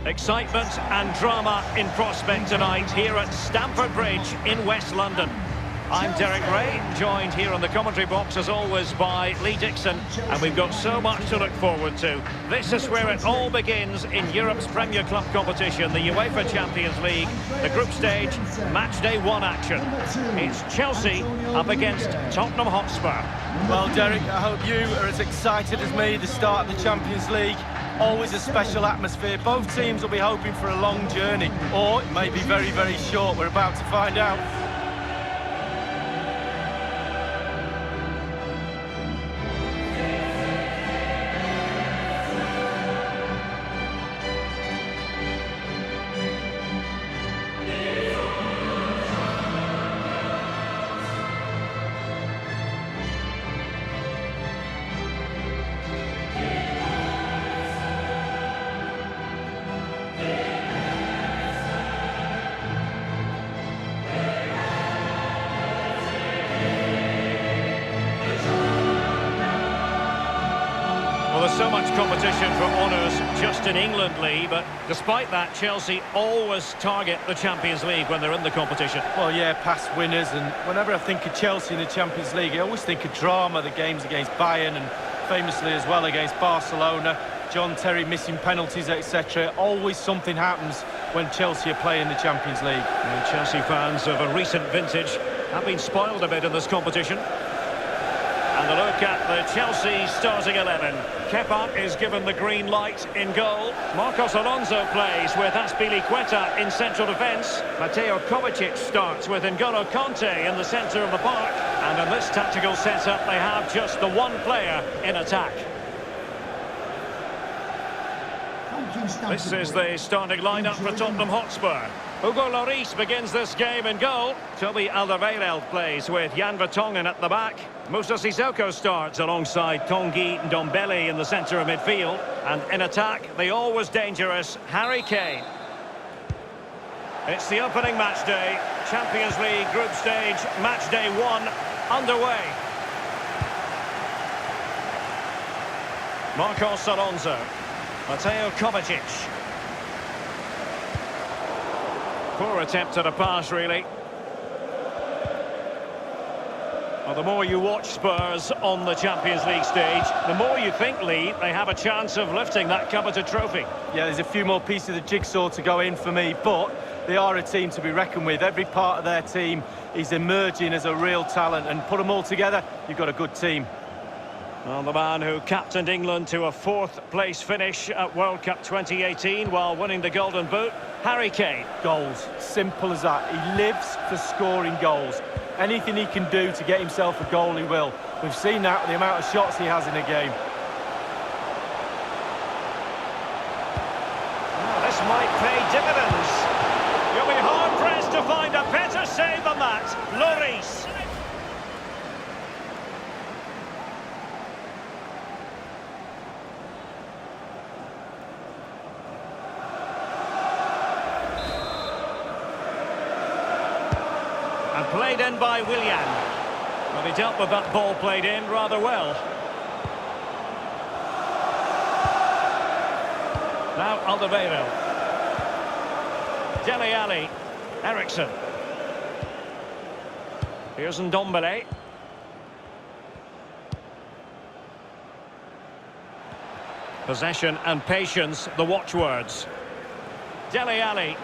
Excitement and drama in prospect tonight here at Stamford Bridge in West London. I'm Derek Ray, joined here on the commentary box as always by Lee Dixon, and we've got so much to look forward to. This is where it all begins in Europe's Premier Club competition, the UEFA Champions League, the group stage, match day 1 action. It's Chelsea up against Tottenham Hotspur. Well, Derek, I hope you are as excited as me. The start of the Champions League, always a special atmosphere. Both teams will be hoping for a long journey, or it may be very, very short. We're about to find out. There's so much competition for honours just in England, Lee, but despite that, Chelsea always target the Champions League when they're in the competition. Well, yeah, past winners, and whenever I think of Chelsea in the Champions League, I always think of drama, the games against Bayern and famously as well against Barcelona, John Terry missing penalties, etc. Always something happens when Chelsea are playing the Champions League. And Chelsea fans of a recent vintage have been spoiled a bit in this competition. And a look at the Chelsea starting 11. Kepa is given the green light in goal. Marcos Alonso plays with Azpilicueta in central defence. Mateo Kovacic starts with N'Golo Kanté in the centre of the park. And in this tactical setup, they have just the one player in attack. This is the starting lineup for Tottenham Hotspur. Hugo Lloris begins this game in goal. Toby Alderweireld plays with Jan Vertonghen at the back. Moussa Sissoko starts alongside Tanguy Ndombele in the centre of midfield. And in attack, the always dangerous Harry Kane. It's the opening match day. Champions League group stage, match day 1 underway. Marcos Alonso. Mateo Kovacic. Poor attempt at a pass, really. Well, the more you watch Spurs on the Champions League stage, the more you think, Lee, they have a chance of lifting that coveted trophy. Yeah, there's a few more pieces of the jigsaw to go in for me, but they are a team to be reckoned with. Every part of their team is emerging as a real talent, and put them all together, you've got a good team. Well, the man who captained England to a 4th place finish at World Cup 2018 while winning the Golden Boot, Harry Kane. Goals, simple as that. He lives for scoring goals. Anything he can do to get himself a goal, he will. We've seen that with the amount of shots he has in a game. Well, this might pay dividends. You'll be hard-pressed to find a better save than that. Lloris. And played in by Willian. Well, he dealt with that ball played in rather well. Now Alderweireld. Dele Alli. Eriksen. Here's Ndombele. Possession and patience, the watchwords. Dele Alli.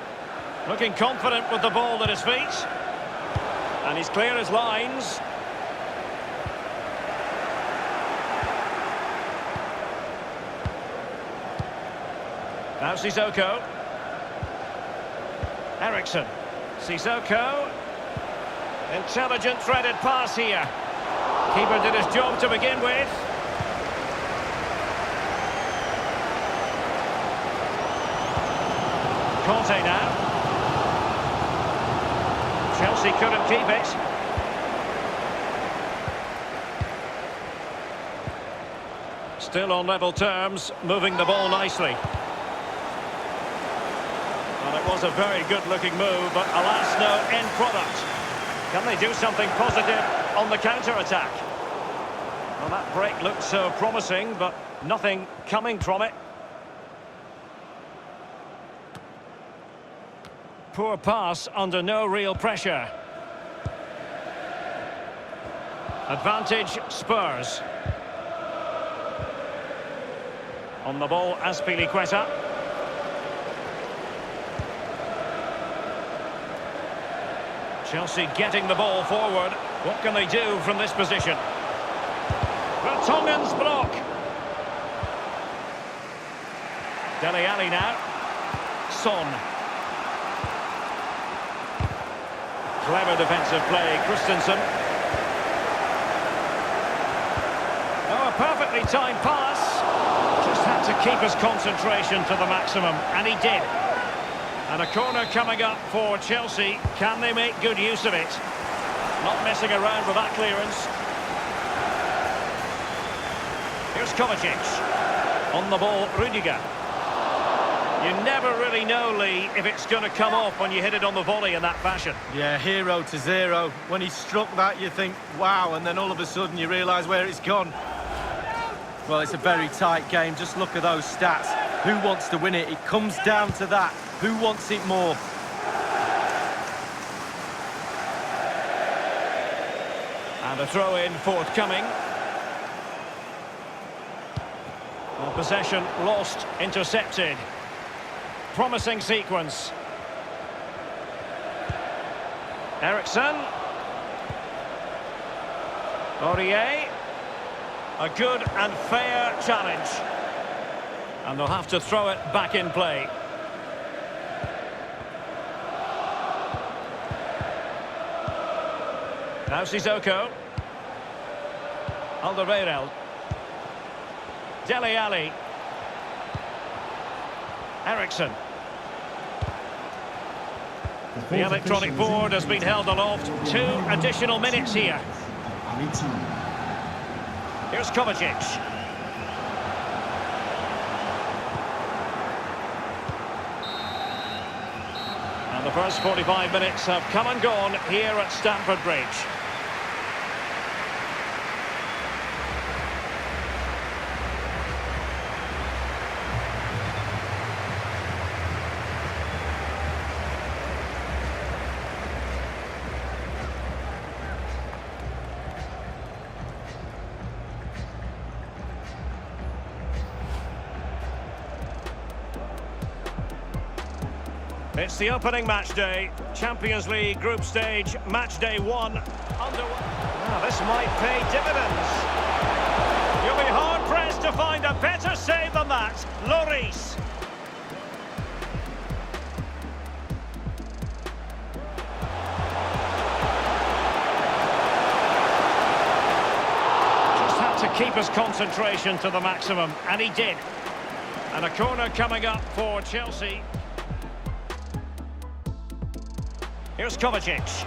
Looking confident with the ball at his feet. And he's clear as lines. Now Sissoko. Eriksen. Sissoko. Intelligent threaded pass here. Keeper did his job to begin with. Conte now. Chelsea couldn't keep it. Still on level terms, moving the ball nicely. Well, it was a very good-looking move, but alas, no end product. Can they do something positive on the counter-attack? Well, that break looked so promising, but nothing coming from it. Poor pass under no real pressure. Advantage Spurs. On the ball, Azpilicueta. Chelsea getting the ball forward. What can they do from this position? Vertonghen's block. Dele Alli now. Son. Clever defensive play, Christensen. Oh, a perfectly timed pass. Just had to keep his concentration to the maximum, and he did. And a corner coming up for Chelsea. Can they make good use of it? Not messing around with that clearance. Here's Kovacic. On the ball, Rudiger. You never really know, Lee, if it's going to come off when you hit it on the volley in that fashion. Yeah, 0-0. When he struck that, you think, wow, and then all of a sudden you realise where it's gone. Well, it's a very tight game. Just look at those stats. Who wants to win it? It comes down to that. Who wants it more? And a throw-in forthcoming. Well, possession lost, intercepted. Promising sequence. Eriksen. Aurier. A good and fair challenge. And they'll have to throw it back in play. Now Sissoko. Alderweireld. Dele Alli. Eriksen. The electronic board has been held aloft. 2 additional minutes here. Here's Kovacic. And the first 45 minutes have come and gone here at Stamford Bridge. It's the opening match day, Champions League group stage, match day 1. Now, this might pay dividends. You'll be hard-pressed to find a better save than that. Lloris. Just had to keep his concentration to the maximum, and he did. And a corner coming up for Chelsea. Here's Kovacic.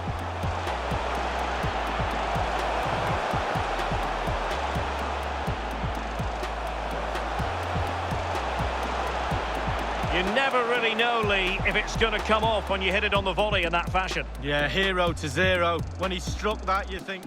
You never really know, Lee, if it's going to come off when you hit it on the volley in that fashion. Yeah, 0-0. When he struck that, you think...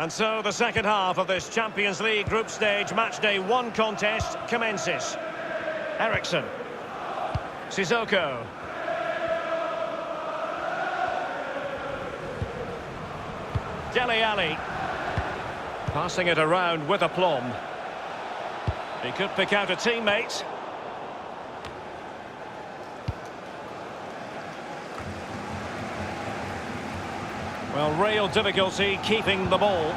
And so the second half of this Champions League group stage match day 1 contest commences. Eriksen. Sissoko. Dele Alli. Passing it around with aplomb. He could pick out a teammate. Well, real difficulty keeping the ball.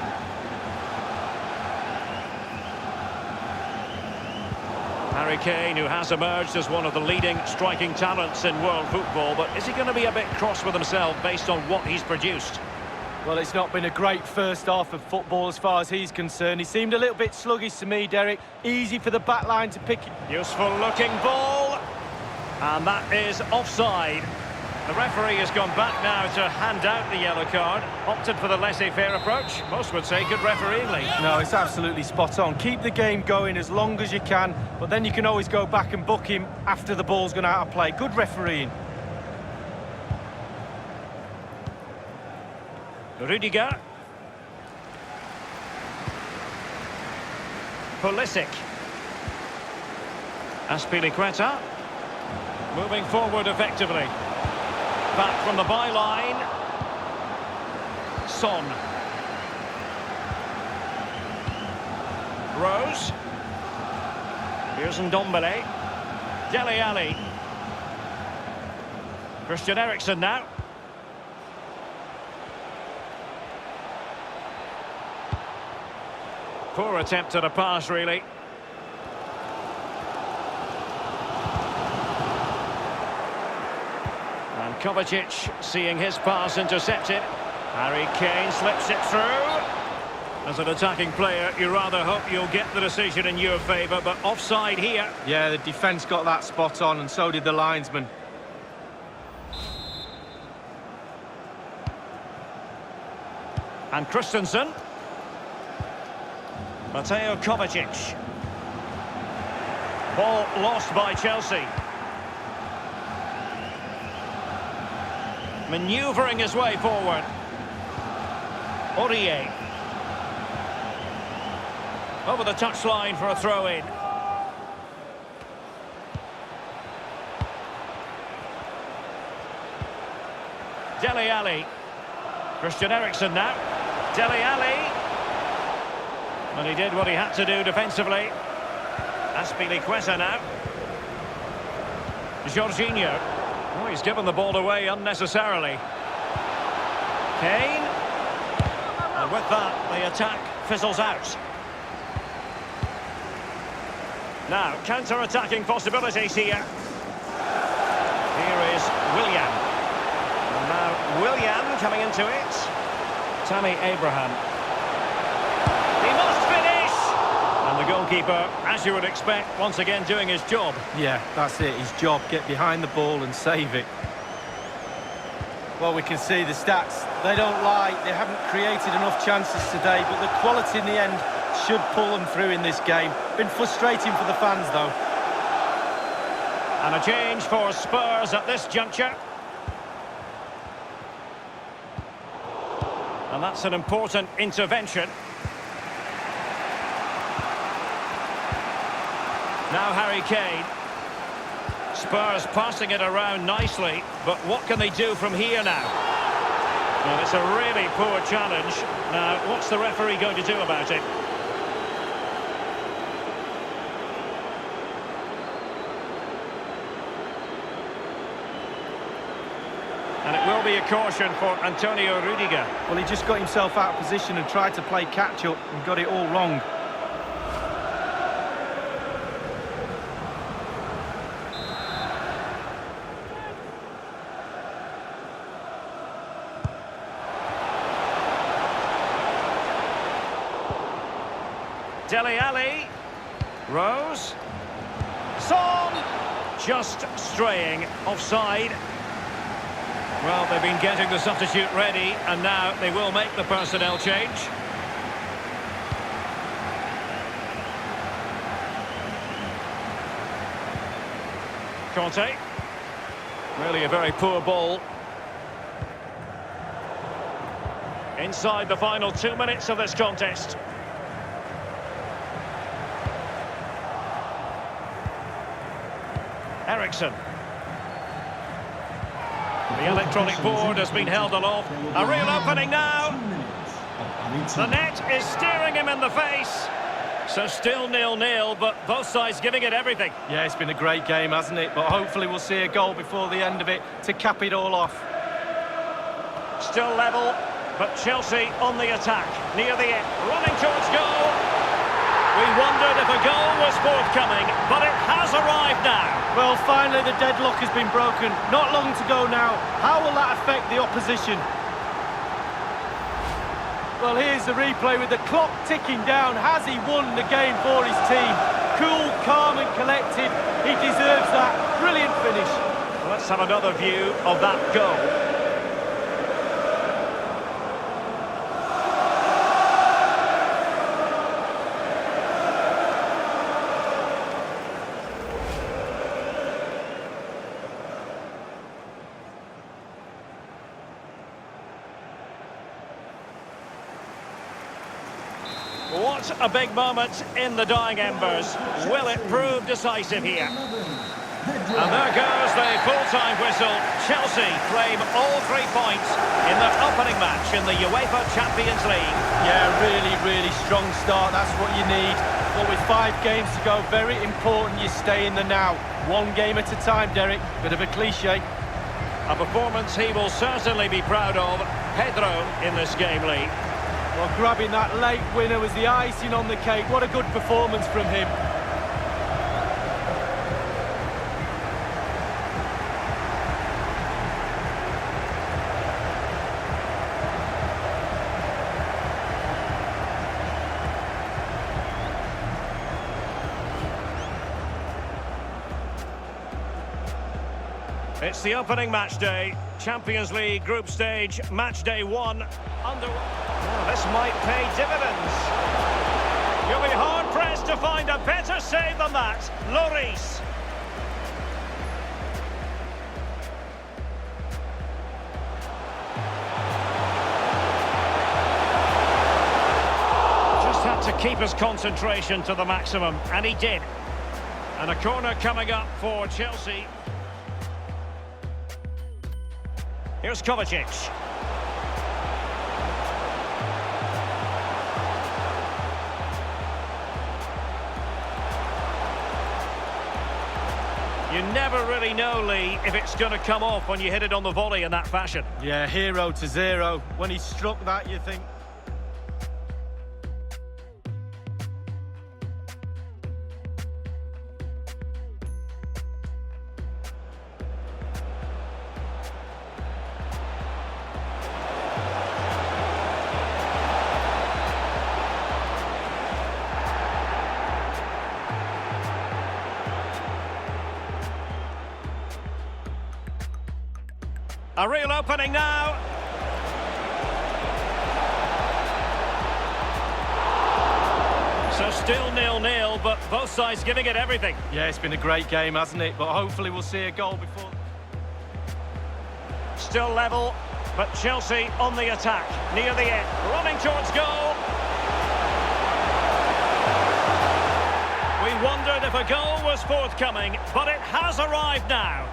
Harry Kane, who has emerged as one of the leading striking talents in world football, but is he going to be a bit cross with himself based on what he's produced? Well, it's not been a great first half of football as far as he's concerned. He seemed a little bit sluggish to me, Derek. Easy for the back line to pick. Useful looking ball. And that is offside. The referee has gone back now to hand out the yellow card. Opted for the laissez-faire approach. Most would say good refereeing, Lee. No, it's absolutely spot on. Keep the game going as long as you can, but then you can always go back and book him after the ball's gone out of play. Good refereeing. Rudiger. Pulisic. Azpilicueta. Moving forward effectively. Back from the byline. Son. Rose. Here's Ndombele. Dele Alli. Christian Eriksen now. Poor attempt at a pass, really. And Kovacic seeing his pass intercepted. Harry Kane slips it through. As an attacking player, you rather hope you'll get the decision in your favour, but offside here. Yeah, the defence got that spot on, and so did the linesman. And Christensen. Mateo Kovacic. Ball lost by Chelsea. Manoeuvring his way forward. Aurier. Over the touchline for a throw-in. Dele Alli. Christian Eriksen now. Dele Alli. And he did what he had to do defensively. Azpilicueta now. Jorginho. Oh, he's given the ball away unnecessarily. Kane. And with that, the attack fizzles out. Now, counter-attacking possibilities here. Here is Willian. And now Willian coming into it. Tammy Abraham. He must finish! And the goalkeeper, as you would expect, once again doing his job. Yeah, that's it, his job. Get behind the ball and save it. Well, we can see the stats. They don't lie. They haven't created enough chances today, but the quality in the end should pull them through in this game. Been frustrating for the fans, though. And a change for Spurs at this juncture. And that's an important intervention. Now Harry Kane. Spurs passing it around nicely, but what can they do from here now? Well, it's a really poor challenge. Now, what's the referee going to do about it? And it will be a caution for Antonio Rudiger. Well, he just got himself out of position and tried to play catch-up and got it all wrong. Dele Alli. Rose. Son! Just straying offside. Well, they've been getting the substitute ready, and now they will make the personnel change. Conte. Really a very poor ball. Inside the final 2 minutes of this contest. Eriksen. The electronic board has been held aloft. A real opening now. The net is staring him in the face. So still 0-0, but both sides giving it everything. Yeah, it's been a great game, hasn't it? But hopefully we'll see a goal before the end of it to cap it all off. Still level, but Chelsea on the attack. Near the end, running towards goal. We wondered if a goal was forthcoming, but it has arrived now. Well, finally the deadlock has been broken. Not long to go now. How will that affect the opposition? Well, here's the replay with the clock ticking down. Has he won the game for his team? Cool, calm and collected. He deserves that. Brilliant finish. Well, Let's have another view of that goal. What a big moment in the dying embers. Will it prove decisive here? And there goes the full-time whistle. Chelsea claim all 3 points in their opening match in the UEFA Champions League. Yeah, really strong start. That's what you need. But with 5 games to go, very important you stay in the now. 1 game at a time, Derek. Bit of a cliche. A performance he will certainly be proud of. Pedro in this game, Lee. Well, grabbing that late winner was the icing on the cake. What a good performance from him. It's the opening match day. Champions League group stage, match day 1. Oh, this might pay dividends. You'll be hard-pressed to find a better save than that. Lloris. Just had to keep his concentration to the maximum, and he did. And a corner coming up for Chelsea. Here's Kovacic. You never really know, Lee, if it's going to come off when you hit it on the volley in that fashion. Yeah, 0-0. When he struck that, you think... A real opening now. So still 0-0, but both sides giving it everything. Yeah, it's been a great game, hasn't it? But hopefully we'll see a goal before... Still level, but Chelsea on the attack, near the end, running towards goal. We wondered if a goal was forthcoming, but it has arrived now.